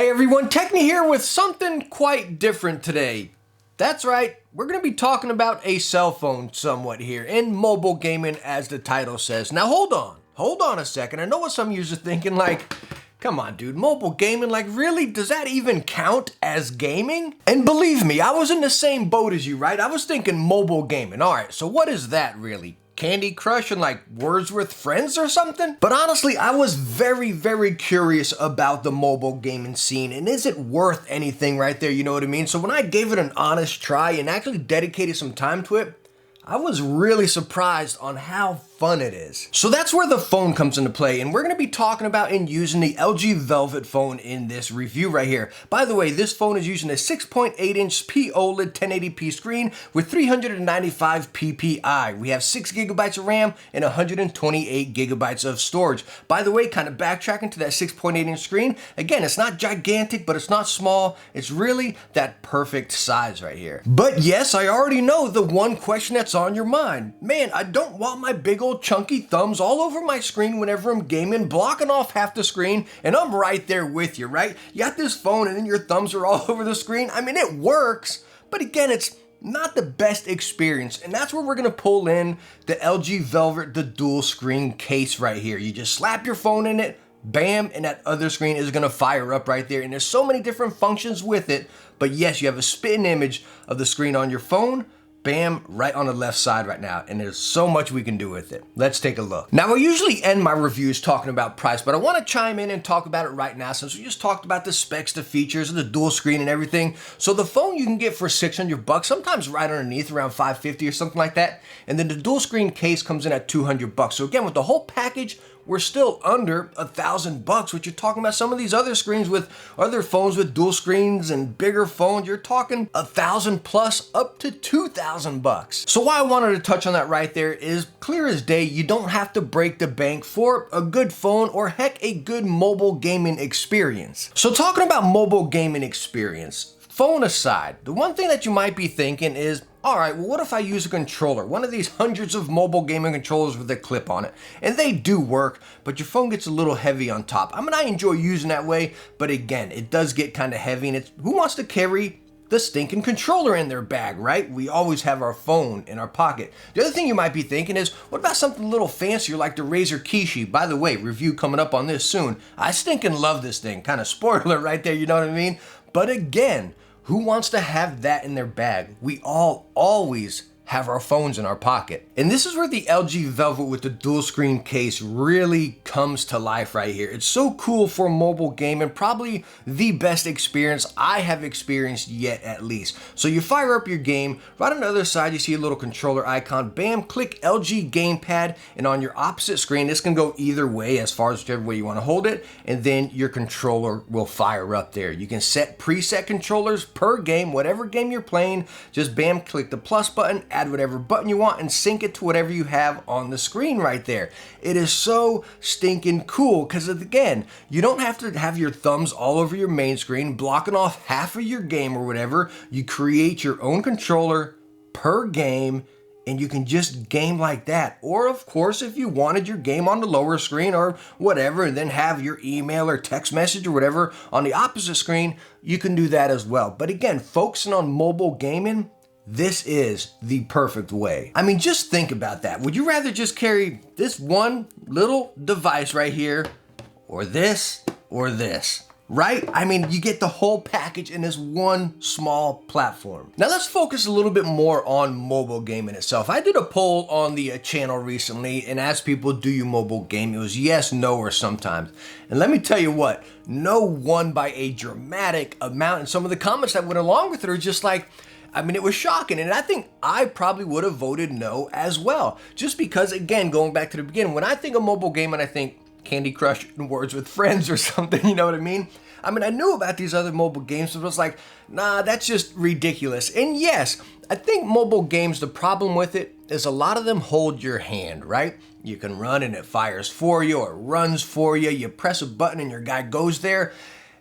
Hey everyone, Techne here with something quite different today. That's right, we're going to be talking about a cell phone somewhat here, in mobile gaming as the title says. Now hold on a second. I know what some of you are thinking, like, come on dude, mobile gaming, like really, does that even count as gaming? And believe me, I was in the same boat as you, right? I was thinking mobile gaming. Alright, so what is that really? Candy Crush and like Words with Friends or something? But honestly, I was very curious about the mobile gaming scene, and is it worth anything right there, you know what I mean? So when I gave it an honest try and actually dedicated some time to it, I was really surprised on how fun it is. So that's where the phone comes into play, and we're going to be talking about and using the LG Velvet phone in this review right here. By the way, this phone is using a 6.8-inch POLED 1080p screen with 395 ppi. We have 6 gigabytes of RAM and 128 gigabytes of storage. By the way, kind of backtracking to that 6.8-inch screen, again, it's not gigantic, but it's not small. It's really that perfect size right here. But yes, I already know the one question that's on your mind. Man, I don't want my big old chunky thumbs all over my screen whenever I'm gaming, blocking off half the screen, and I'm right there with you, right? You got this phone and then your thumbs are all over the screen. I mean, it works, but again, it's not the best experience, and that's where we're gonna pull in the LG Velvet, the dual screen case right here. You just slap your phone in it, bam, and that other screen is gonna fire up right there, and there's so many different functions with it, but yes, you have a spitting image of the screen on your phone, bam, right on the left side right now, and there's so much we can do with it. Let's take a look. Now, I usually end my reviews talking about price, but I want to chime in and talk about it right now since we just talked about the specs, the features, and the dual screen and everything. So the phone you can get for 600 bucks, sometimes right underneath around 550 or something like that, and then the dual screen case comes in at 200 bucks. So again, with the whole package, we're still under $1,000, which you're talking about some of these other screens with other phones with dual screens and bigger phones, you're talking 1,000 plus up to 2,000 bucks. So why I wanted to touch on that right there is clear as day, you don't have to break the bank for a good phone or heck, a good mobile gaming experience. So talking about mobile gaming experience, phone aside, the one thing that you might be thinking is, all right, well, what if I use a controller? One of these hundreds of mobile gaming controllers with a clip on it. And they do work, but your phone gets a little heavy on top. I mean, I enjoy using that way, but again, it does get kind of heavy, and it's, who wants to carry the stinking controller in their bag, right? We always have our phone in our pocket. The other thing you might be thinking is, what about something a little fancier like the Razer Kishi? By the way, review coming up on this soon. I stinking love this thing. Kind of spoiler right there, you know what I mean? But again, who wants to have that in their bag? We all always have our phones in our pocket. And this is where the LG Velvet with the dual screen case really comes to life right here. It's so cool for mobile gaming, probably the best experience I have experienced yet at least. So you fire up your game, right on the other side you see a little controller icon, bam, click LG Gamepad, and on your opposite screen, this can go either way as far as whichever way you want to hold it, and then your controller will fire up there. You can set preset controllers per game, whatever game you're playing, just bam, click the plus button, add whatever button you want and sync it to whatever you have on the screen right there. It is so stinking cool because again, you don't have to have your thumbs all over your main screen blocking off half of your game or whatever. You create your own controller per game and you can just game like that. Or of course, if you wanted your game on the lower screen or whatever, and then have your email or text message or whatever on the opposite screen, you can do that as well. But again, focusing on mobile gaming, this is the perfect way. I mean, just think about that. Would you rather just carry this one little device right here, or this, right? I mean, you get the whole package in this one small platform. Now let's focus a little bit more on mobile gaming itself. I did a poll on the channel recently and asked people, do you mobile game? It was yes, no, or sometimes. And let me tell you what, no won by a dramatic amount, and some of the comments that went along with it are just like, I mean, it was shocking, and I think I probably would have voted no as well. Just because, again, going back to the beginning, when I think of mobile gaming, I think Candy Crush and Words with Friends or something, you know what I mean? I mean, I knew about these other mobile games, but I was like, nah, that's just ridiculous. And yes, I think mobile games, the problem with it is a lot of them hold your hand, right? You can run and it fires for you or runs for you. You press a button and your guy goes there.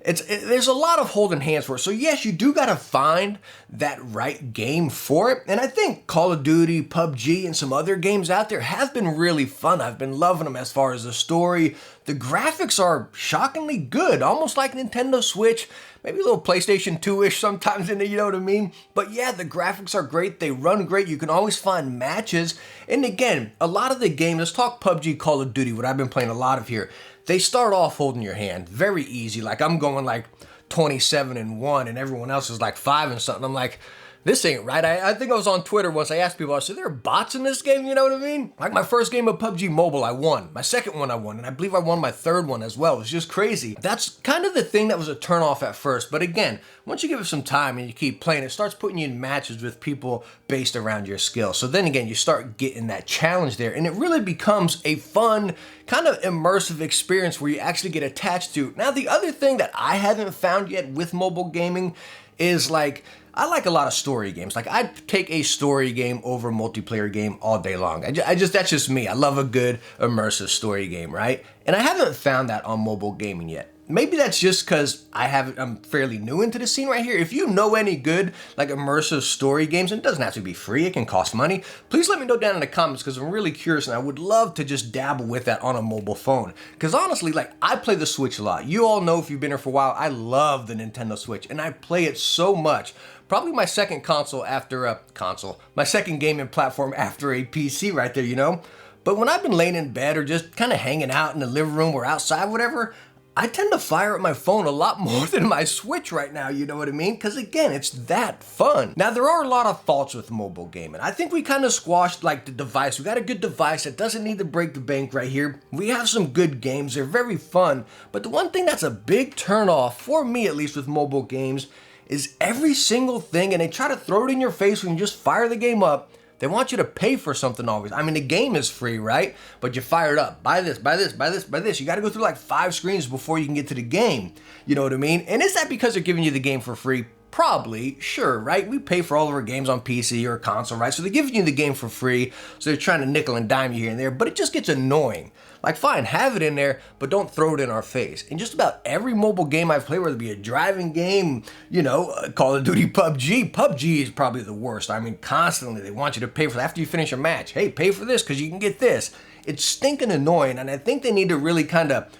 There's a lot of holding hands for it. So yes, you do gotta find that right game for it. And I think Call of Duty, PUBG, and some other games out there have been really fun. I've been loving them as far as the story. The graphics are shockingly good, almost like Nintendo Switch, maybe a little PlayStation 2-ish sometimes in there, you know what I mean? But yeah, the graphics are great, they run great, you can always find matches. And again, a lot of the games, let's talk PUBG, Call of Duty, what I've been playing a lot of here. They start off holding your hand, very easy. Like I'm going like 27-1 and everyone else is like 5 and something. I'm like, this ain't right. I think I was on Twitter once. I asked people, I said, there are bots in this game, you know what I mean? Like my first game of PUBG Mobile, I won. My second one I won, and I believe I won my third one as well. It was just crazy. That's kind of the thing that was a turn off at first. But again, once you give it some time and you keep playing, it starts putting you in matches with people based around your skill. So then again, you start getting that challenge there, and it really becomes a fun, kind of immersive experience where you actually get attached to. Now, the other thing that I haven't found yet with mobile gaming is like, I like a lot of story games. Like I'd take a story game over a multiplayer game all day long. That's just me. I love a good immersive story game, right? And I haven't found that on mobile gaming yet. Maybe that's just because I'm fairly new into the scene right here. If you know any good like immersive story games, and it doesn't have to be free, it can cost money, please let me know down in the comments because I'm really curious and I would love to just dabble with that on a mobile phone. Because honestly, like I play the Switch a lot. You all know if you've been here for a while, I love the Nintendo Switch and I play it so much. Probably my second my second gaming platform after a PC right there, you know? But when I've been laying in bed or just kind of hanging out in the living room or outside, whatever, I tend to fire up my phone a lot more than my Switch right now, you know what I mean? Because again, it's that fun. Now, there are a lot of faults with mobile gaming. I think we kind of squashed like the device. We got a good device that doesn't need to break the bank right here. We have some good games, they're very fun. But the one thing that's a big turn off, for me at least with mobile games, is every single thing, and they try to throw it in your face when you just fire the game up. They want you to pay for something always. I mean, the game is free, right? But you fire it up. Buy this, buy this, buy this, buy this. You got to go through like 5 screens before you can get to the game. You know what I mean? And is that because they're giving you the game for free? Probably, sure, right? We pay for all of our games on PC or console, right? So they're giving you the game for free. So they're trying to nickel and dime you here and there, but it just gets annoying. Like, fine, have it in there, but don't throw it in our face. And just about every mobile game I've played, whether it be a driving game, you know, Call of Duty, PUBG is probably the worst. I mean, constantly they want you to pay for that after you finish a match. Hey, pay for this because you can get this. It's stinking annoying, and I think they need to really kind of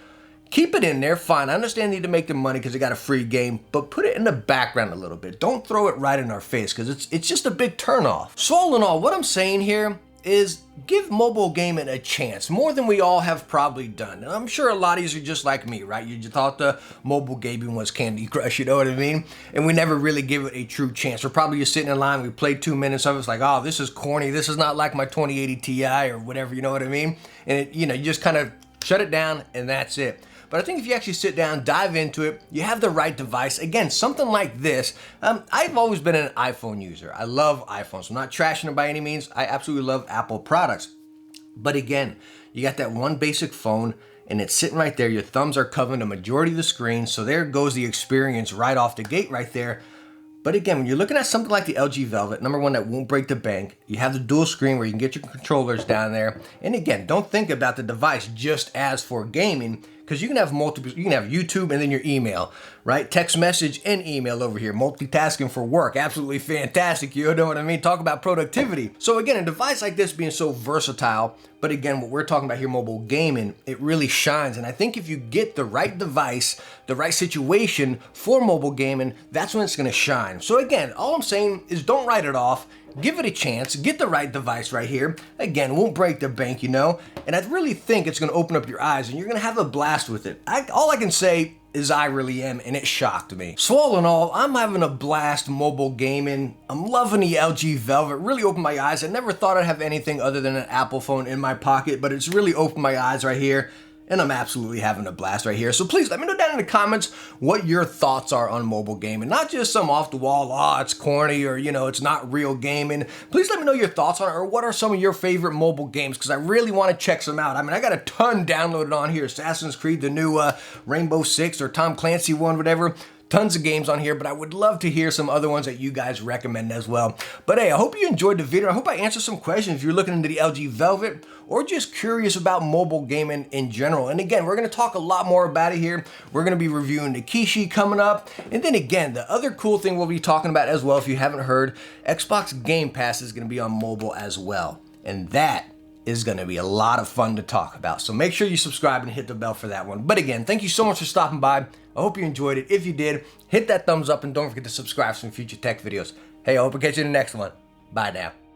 keep it in there. Fine, I understand they need to make the money because they got a free game, but put it in the background a little bit. Don't throw it right in our face because it's just a big turnoff. So all in all, what I'm saying here is give mobile gaming a chance, more than we all have probably done. And I'm sure a lot of you are just like me, right? You just thought the mobile gaming was Candy Crush, you know what I mean? And we never really give it a true chance. We're probably just sitting in line, we played 2 minutes of it, it's like, oh, this is corny, this is not like my 2080 Ti or whatever, you know what I mean? And it, you know, you just kind of shut it down and that's it. But I think if you actually sit down, dive into it, you have the right device. Again, something like this. I've always been an iPhone user. I love iPhones. I'm not trashing them by any means. I absolutely love Apple products. But again, you got that one basic phone and it's sitting right there. Your thumbs are covering the majority of the screen. So there goes the experience right off the gate right there. But again, when you're looking at something like the LG Velvet, number one, that won't break the bank. You have the dual screen where you can get your controllers down there. And again, don't think about the device just as for gaming, because you can have multiple, you can have YouTube and then your email, right? Text message and email over here. Multitasking for work, absolutely fantastic. You know what I mean? Talk about productivity. So again, a device like this being so versatile, but again, what we're talking about here, mobile gaming, it really shines. And I think if you get the right device, the right situation for mobile gaming, that's when it's gonna shine. So again, all I'm saying is don't write it off. Give it a chance, get the right device right here. Again, won't break the bank, you know? And I really think it's gonna open up your eyes and you're gonna have a blast with it. All I can say is I really am, and it shocked me. So all in all, I'm having a blast mobile gaming. I'm loving the LG Velvet, really opened my eyes. I never thought I'd have anything other than an Apple phone in my pocket, but it's really opened my eyes right here. And I'm absolutely having a blast right here. So please let me know down in the comments what your thoughts are on mobile gaming. Not just some off the wall, oh, it's corny, or you know, it's not real gaming. Please let me know your thoughts on it, or what are some of your favorite mobile games, because I really want to check some out. I mean, I got a ton downloaded on here. Assassin's Creed, the new Rainbow Six or Tom Clancy one, whatever. tons of games on here, but I would love to hear some other ones that you guys recommend as well. But hey, I hope you enjoyed the video. I hope I answered some questions if you're looking into the LG Velvet or just curious about mobile gaming in general. And again, we're gonna talk a lot more about it here. We're gonna be reviewing the Kishi coming up. And then again, the other cool thing we'll be talking about as well, if you haven't heard, Xbox Game Pass is gonna be on mobile as well. And that is gonna be a lot of fun to talk about. So make sure you subscribe and hit the bell for that one. But again, thank you so much for stopping by. I hope you enjoyed it. If you did, hit that thumbs up and don't forget to subscribe for some future tech videos. Hey, I hope I catch you in the next one. Bye now.